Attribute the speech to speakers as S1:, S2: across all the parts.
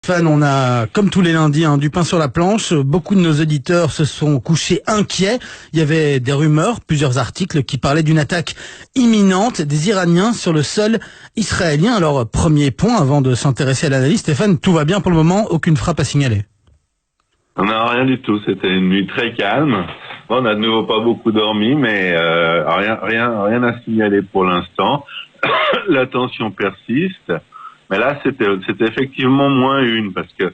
S1: Fan, on a, comme tous les lundis, du pain sur la planche. Beaucoup de nos auditeurs se sont couchés inquiets. Il y avait des rumeurs, plusieurs articles qui parlaient d'une attaque imminente des Iraniens sur le sol israélien. Alors, premier point, avant de s'intéresser à l'analyse, Stéphane, tout va bien pour le moment, aucune frappe à signaler.
S2: Non, rien du tout. C'était une nuit très calme. Bon, on n'a de nouveau pas beaucoup dormi, mais rien à signaler pour l'instant. La tension persiste. Mais là, c'était effectivement moins une, parce que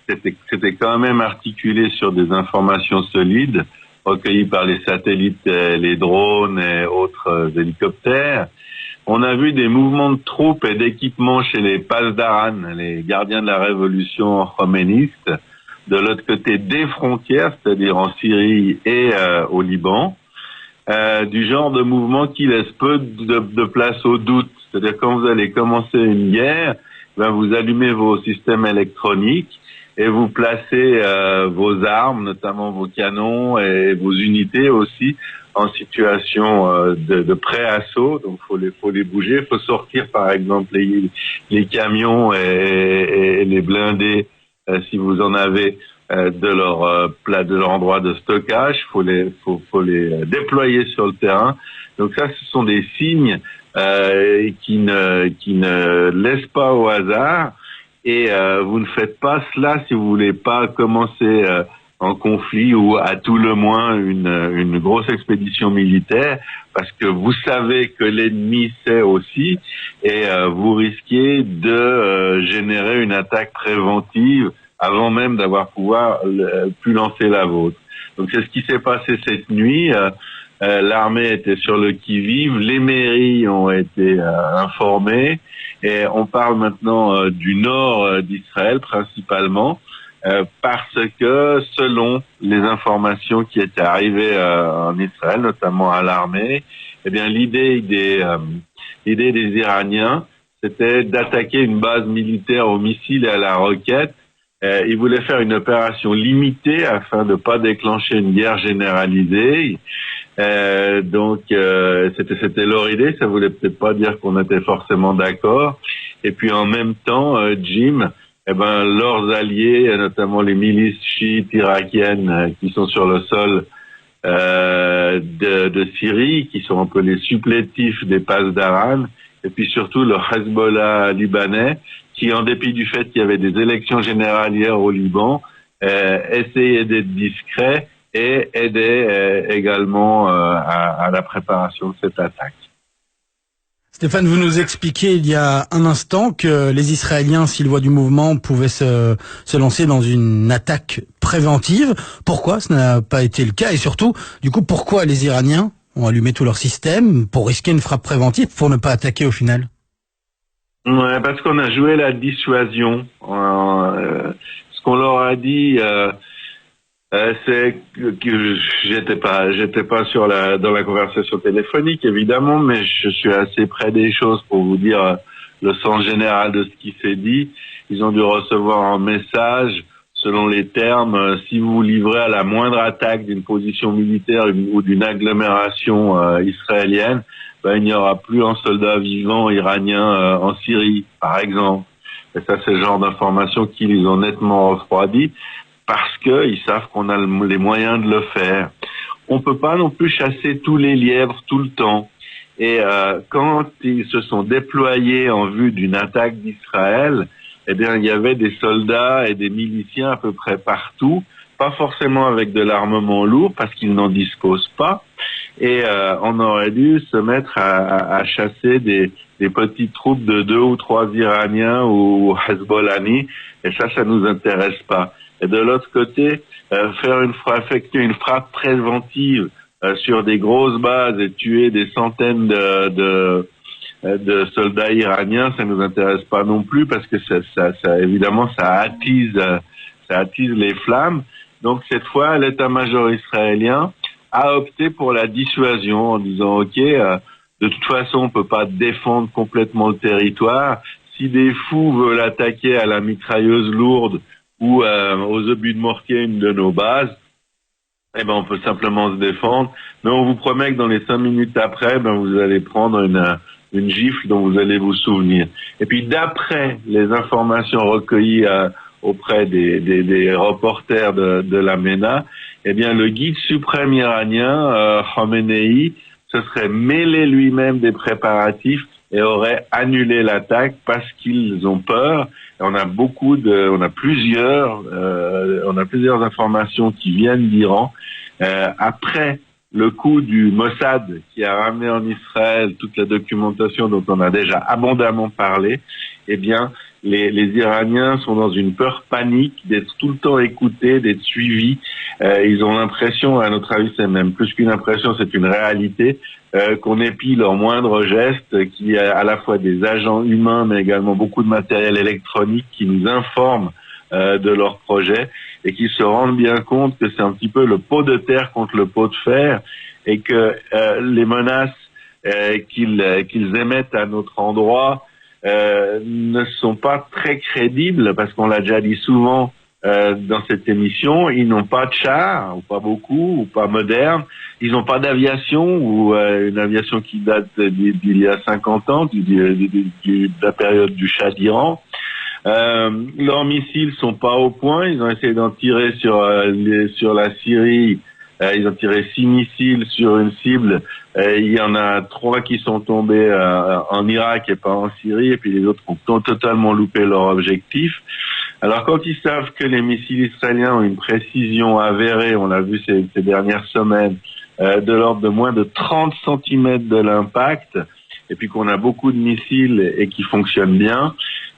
S2: c'était quand même articulé sur des informations solides, recueillies par les satellites, les drones et autres hélicoptères. On a vu des mouvements de troupes et d'équipements chez les Pasdaran, les gardiens de la révolution khoméniste, de l'autre côté des frontières, c'est-à-dire en Syrie et au Liban, du genre de mouvement qui laisse peu de place au doute. C'est-à-dire quand vous allez commencer une guerre, vous allumez vos systèmes électroniques et vous placez vos armes, notamment vos canons et vos unités aussi, en situation de pré-assaut. Donc faut les bouger, faut sortir par exemple les camions et les blindés si vous en avez de leur endroit de stockage. Faut les déployer sur le terrain. Donc ça, ce sont des signes qui ne laissent pas au hasard, et vous ne faites pas cela si vous voulez pas commencer en conflit ou à tout le moins une grosse expédition militaire, parce que vous savez que l'ennemi sait aussi, et vous risquez de générer une attaque préventive avant même d'avoir pu lancer la vôtre. Donc c'est ce qui s'est passé cette nuit. L'armée était sur le qui-vive, les mairies ont été informées, et on parle maintenant du nord d'Israël principalement, parce que selon les informations qui étaient arrivées en Israël, notamment à l'armée, eh bien l'idée des Iraniens, c'était d'attaquer une base militaire aux missiles et à la roquette. Ils voulaient faire une opération limitée afin de pas déclencher une guerre généralisée. Donc c'était leur idée. Ça voulait peut-être pas dire qu'on était forcément d'accord. Et puis en même temps, Jim, leurs alliés, notamment les milices chiites irakiennes qui sont sur le sol de Syrie, qui sont un peu les supplétifs des Pasdaran, et puis surtout le Hezbollah libanais, qui, en dépit du fait qu'il y avait des élections générales hier au Liban, essayait d'être discret et aidait également à la préparation de cette attaque.
S1: Stéphane, vous nous expliquiez il y a un instant que les Israéliens, s'ils voient du mouvement, pouvaient se lancer dans une attaque préventive. Pourquoi ce n'a pas été le cas? Et surtout, du coup, pourquoi les Iraniens ont allumé tout leur système pour risquer une frappe préventive, pour ne pas attaquer au final?
S2: Ouais, parce qu'on a joué la dissuasion. Ce qu'on leur a dit, c'est que j'étais pas dans la conversation téléphonique évidemment, mais je suis assez près des choses pour vous dire le sens général de ce qui s'est dit. Ils ont dû recevoir un message selon les termes: si vous vous livrez à la moindre attaque d'une position militaire ou d'une agglomération israélienne, il n'y aura plus un soldat vivant iranien en Syrie, par exemple. Et ça, c'est le genre d'informations qui les ont nettement refroidis, parce que ils savent qu'on a les moyens de le faire. On peut pas non plus chasser tous les lièvres tout le temps. Et quand ils se sont déployés en vue d'une attaque d'Israël, eh bien, il y avait des soldats et des miliciens à peu près partout, pas forcément avec de l'armement lourd, parce qu'ils n'en disposent pas. Et on aurait dû se mettre à chasser des petites troupes de 2 ou 3 Iraniens ou Hezbollahis, et ça nous intéresse pas. Et de l'autre côté, effectuer une frappe préventive sur des grosses bases et tuer des centaines de soldats iraniens, ça nous intéresse pas non plus, parce que ça évidemment ça attise les flammes. Donc cette fois, l'état-major israélien a opté pour la dissuasion en disant OK, de toute façon on peut pas défendre complètement le territoire. Si des fous veulent attaquer à la mitrailleuse lourde ou aux obus de mortier une de nos bases, on peut simplement se défendre. Mais on vous promet que dans les 5 minutes après, vous allez prendre une gifle dont vous allez vous souvenir. Et puis d'après les informations recueillies auprès des reporters de la MENA, eh bien le guide suprême iranien, Khamenei, se serait mêlé lui-même des préparatifs et aurait annulé l'attaque parce qu'ils ont peur. Et on a plusieurs informations qui viennent d'Iran. Après le coup du Mossad qui a ramené en Israël toute la documentation dont on a déjà abondamment parlé, eh bien, les Iraniens sont dans une peur panique d'être tout le temps écoutés, d'être suivis. Ils ont l'impression, à notre avis, c'est même plus qu'une impression, c'est une réalité, qu'on épie leurs moindres gestes, qu'il y a à la fois des agents humains, mais également beaucoup de matériel électronique qui nous informent de leurs projets et qui se rendent bien compte que c'est un petit peu le pot de terre contre le pot de fer et que les menaces qu'ils émettent à notre endroit ne sont pas très crédibles parce qu'on l'a déjà dit souvent dans cette émission, ils n'ont pas de chars, ou pas beaucoup, ou pas modernes, ils n'ont pas d'aviation, ou une aviation qui date d'il y a 50 ans, de la période du Shah d'Iran. Leurs missiles sont pas au point, ils ont essayé d'en tirer sur la Syrie. Ils ont tiré 6 missiles sur une cible. Il y en a 3 qui sont tombés en Irak et pas en Syrie. Et puis les autres ont totalement loupé leur objectif. Alors quand ils savent que les missiles israéliens ont une précision avérée, on l'a vu ces dernières semaines, de l'ordre de moins de 30 cm de l'impact, et puis qu'on a beaucoup de missiles et qui fonctionnent bien,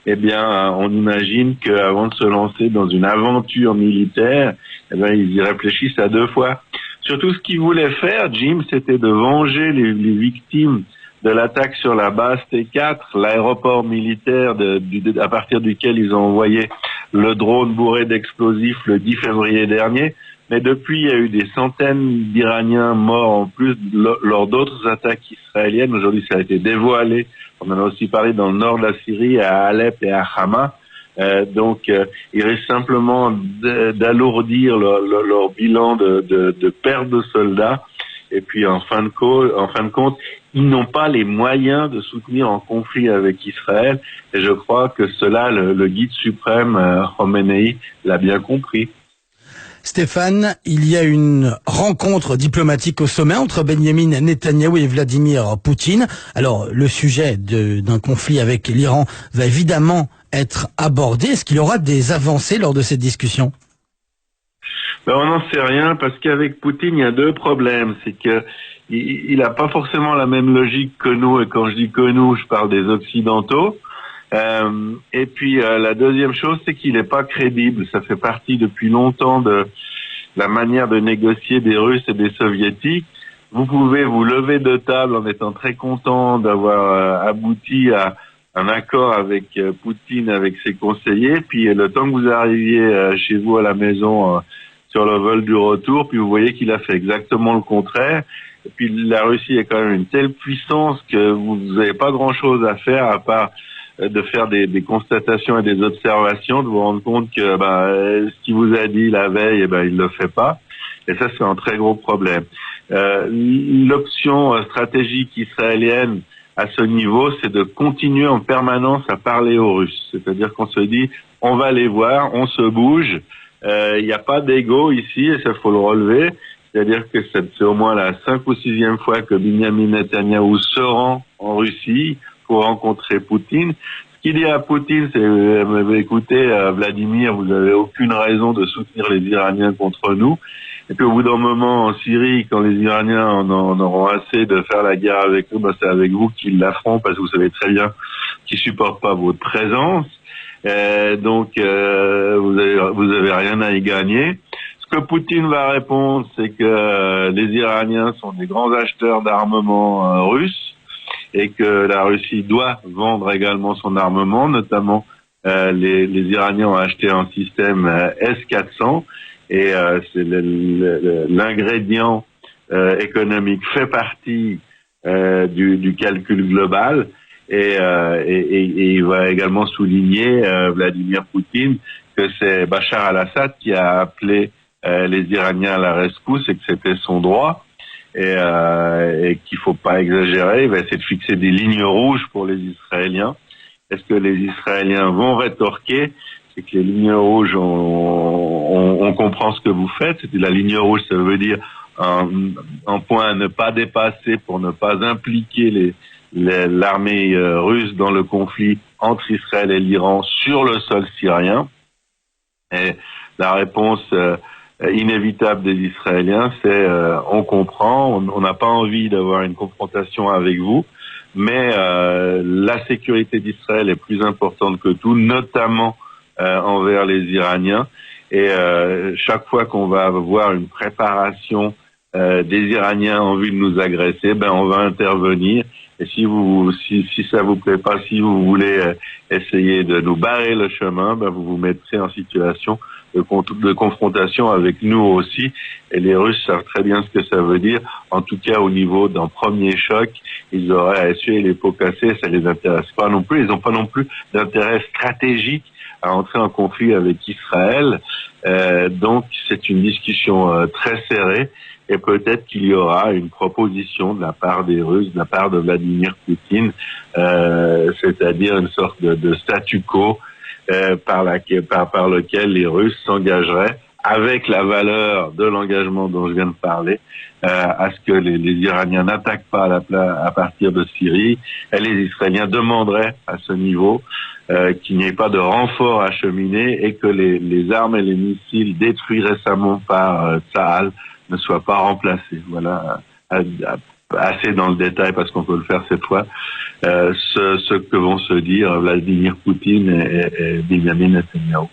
S2: eh bien, on imagine qu'avant de se lancer dans une aventure militaire, eh bien, ils y réfléchissent à 2 fois. Surtout, ce qu'ils voulaient faire, Jim, c'était de venger les victimes de l'attaque sur la base T4, l'aéroport militaire à partir duquel ils ont envoyé le drone bourré d'explosifs le 10 février dernier. Mais depuis, il y a eu des centaines d'Iraniens morts en plus lors d'autres attaques israéliennes. Aujourd'hui, ça a été dévoilé. On en a aussi parlé dans le nord de la Syrie, à Alep et à Hama. Donc, il reste simplement d'alourdir leur bilan de perte de soldats. Et puis, en fin de compte, ils n'ont pas les moyens de soutenir en conflit avec Israël. Et je crois que cela, le guide suprême, Khamenei, l'a bien compris.
S1: Stéphane, il y a une rencontre diplomatique au sommet entre Benyamin Netanyahou et Vladimir Poutine. Alors, le sujet d'un conflit avec l'Iran va évidemment être abordé. Est-ce qu'il y aura des avancées lors de cette discussion ?
S2: On n'en sait rien parce qu'avec Poutine, il y a 2 problèmes. C'est que il n'a pas forcément la même logique que nous. Et quand je dis que nous, je parle des Occidentaux. Et puis la deuxième chose, c'est qu'il n'est pas crédible. Ça fait partie depuis longtemps de la manière de négocier des Russes et des Soviétiques. Vous pouvez vous lever de table en étant très content d'avoir abouti à un accord avec Poutine, avec ses conseillers, puis le temps que vous arriviez chez vous à la maison sur le vol du retour, puis vous voyez qu'il a fait exactement le contraire. Et puis la Russie est quand même une telle puissance que vous n'avez pas grand-chose à faire à part de faire des constatations et des observations, de vous rendre compte que ce qu'il vous a dit la veille, il le fait pas. Et ça, c'est un très gros problème. L'option stratégique israélienne à ce niveau, c'est de continuer en permanence à parler aux Russes. C'est-à-dire qu'on se dit, on va les voir, on se bouge. Il n'y a pas d'ego ici, et ça faut le relever. C'est-à-dire que c'est au moins la 5e ou 6e fois que Benyamin Netanyahou se rend en Russie pour rencontrer Poutine. Ce qu'il dit à Poutine, c'est écoutez, Vladimir, vous n'avez aucune raison de soutenir les Iraniens contre nous. Et puis au bout d'un moment, en Syrie, quand les Iraniens en auront assez de faire la guerre avec nous, c'est avec vous qu'ils la feront, parce que vous savez très bien qu'ils supportent pas votre présence. Donc vous avez rien à y gagner. Ce que Poutine va répondre, c'est que les Iraniens sont des grands acheteurs d'armement russes et que la Russie doit vendre également son armement, notamment les Iraniens ont acheté un système S-400 et c'est l'ingrédient économique fait partie du calcul global et il va également souligner Vladimir Poutine que c'est Bachar al-Assad qui a appelé les Iraniens à la rescousse et que c'était son droit et qu'il faut pas exagérer. Il va essayer de fixer des lignes rouges pour les Israéliens. Est-ce que les Israéliens vont rétorquer? c'est que les lignes rouges, on comprend ce que vous faites. La ligne rouge, ça veut dire un point à ne pas dépasser pour ne pas impliquer l'armée russe dans le conflit entre Israël et l'Iran sur le sol syrien. Et la réponse inévitable des Israéliens, c'est on comprend, on n'a pas envie d'avoir une confrontation avec vous, mais la sécurité d'Israël est plus importante que tout, notamment envers les Iraniens. Et chaque fois qu'on va avoir une préparation des Iraniens en vue de nous agresser, on va intervenir. Et si ça vous plaît pas, si vous voulez essayer de nous barrer le chemin, vous vous mettrez en situation de confrontation avec nous aussi. Et les Russes savent très bien ce que ça veut dire. En tout cas, au niveau d'un premier choc, ils auraient à essuyer les pots cassés. Ça les intéresse pas non plus. Ils n'ont pas non plus d'intérêt stratégique à entrer en conflit avec Israël. Donc, c'est une discussion très serrée. Et peut-être qu'il y aura une proposition de la part des Russes, de la part de Vladimir Poutine, c'est-à-dire une sorte de statu quo par lequel les Russes s'engageraient, avec la valeur de l'engagement dont je viens de parler, à ce que les Iraniens n'attaquent pas à partir de Syrie. Et les Israéliens demanderaient à ce niveau qu'il n'y ait pas de renfort acheminé et que les armes et les missiles détruits récemment par Tsahal ne soient pas remplacés. Voilà, assez dans le détail parce qu'on peut le faire cette fois, ce que vont se dire Vladimir Poutine et Benjamin Netanyahu.